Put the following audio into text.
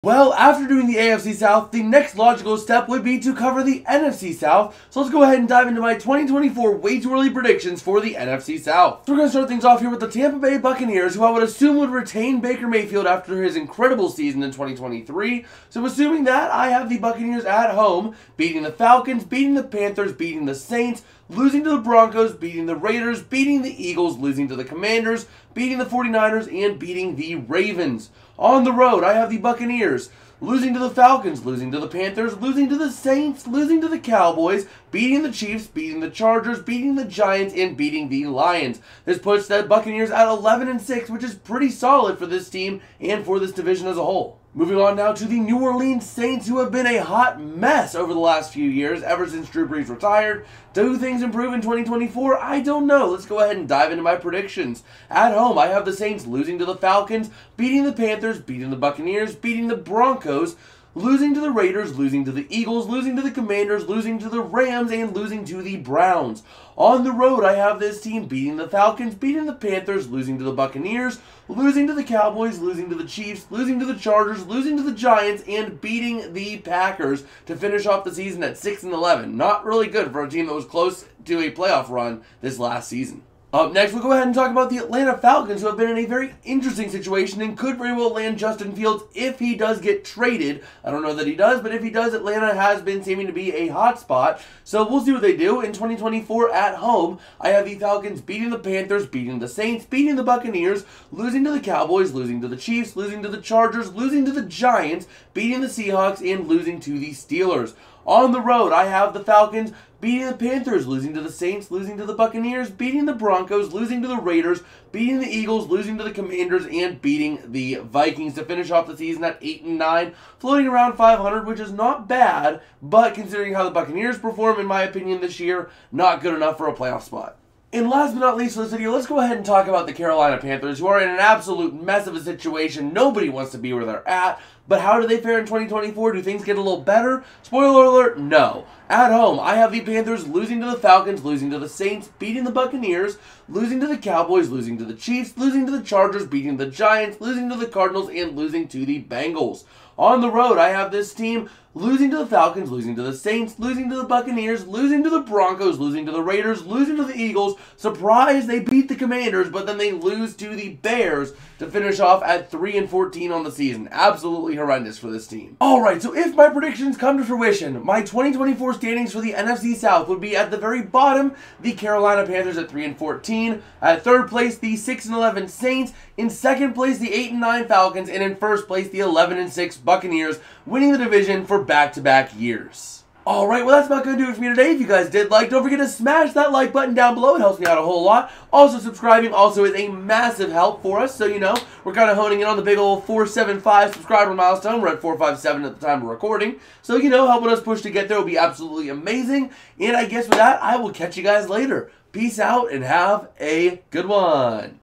Well, after doing the AFC South, the next logical step would be to cover the NFC South. So let's go ahead and dive into my 2024 way too early predictions for the NFC South. So we're going to start things off here with the Tampa Bay Buccaneers, who I would assume would retain Baker Mayfield after his incredible season in 2023. So assuming that, I have the Buccaneers at home, beating the Falcons, beating the Panthers, beating the Saints, losing to the Broncos, beating the Raiders, beating the Eagles, losing to the Commanders, beating the 49ers, and beating the Ravens. On the road, I have the Buccaneers losing to the Falcons, losing to the Panthers, losing to the Saints, losing to the Cowboys, beating the Chiefs, beating the Chargers, beating the Giants, and beating the Lions. This puts the Buccaneers at 11-6, which is pretty solid for this team and for this division as a whole. Moving on now to the New Orleans Saints, who have been a hot mess over the last few years, ever since Drew Brees retired. Do things improve in 2024? I don't know. Let's go ahead and dive into my predictions. At home, I have the Saints losing to the Falcons, beating the Panthers, beating the Buccaneers, beating the Broncos, losing to the Raiders, losing to the Eagles, losing to the Commanders, losing to the Rams, and losing to the Browns. On the road, I have this team beating the Falcons, beating the Panthers, losing to the Buccaneers, losing to the Cowboys, losing to the Chiefs, losing to the Chargers, losing to the Giants, and beating the Packers to finish off the season at 6-11. Not really good for a team that was close to a playoff run this last season. Up next, we'll go ahead and talk about the Atlanta Falcons, who have been in a very interesting situation and could very well land Justin Fields if he does get traded. I don't know that he does, but if he does, Atlanta has been seeming to be a hot spot. So we'll see what they do. In 2024 at home, I have the Falcons beating the Panthers, beating the Saints, beating the Buccaneers, losing to the Cowboys, losing to the Chiefs, losing to the Chargers, losing to the Giants, beating the Seahawks, and losing to the Steelers. On the road, I have the Falcons beating the Panthers, losing to the Saints, losing to the Buccaneers, beating the Broncos, losing to the Raiders, beating the Eagles, losing to the Commanders, and beating the Vikings to finish off the season at 8-9, floating around 500, which is not bad, but considering how the Buccaneers perform, in my opinion, this year, not good enough for a playoff spot. And last but not least for this video, let's go ahead and talk about the Carolina Panthers, who are in an absolute mess of a situation. Nobody wants to be where they're at. But how do they fare in 2024? Do things get a little better? Spoiler alert, no. At home, I have the Panthers losing to the Falcons, losing to the Saints, beating the Buccaneers, losing to the Cowboys, losing to the Chiefs, losing to the Chargers, beating the Giants, losing to the Cardinals, and losing to the Bengals. On the road, I have this team losing to the Falcons, losing to the Saints, losing to the Buccaneers, losing to the Broncos, losing to the Raiders, losing to the Eagles. Surprise, they beat the Commanders, but then they lose to the Bears to finish off at 3-14 on the season. Absolutely horrendous for this team. Alright, so if my predictions come to fruition, my 2024 standings for the NFC South would be at the very bottom, the Carolina Panthers at 3-14, at third place, the 6-11 Saints, in second place, the 8-9 Falcons, and in first place, the 11-6 Buccaneers, winning the division for back-to-back years. Alright, well that's about going to do it for me today. If you guys did like, don't forget to smash that like button down below. It helps me out a whole lot. Also, subscribing also is a massive help for us. So, you know, we're kind of honing in on the big old 475 subscriber milestone. We're at 457 at the time of recording. So, you know, helping us push to get there will be absolutely amazing. And I guess with that, I will catch you guys later. Peace out and have a good one.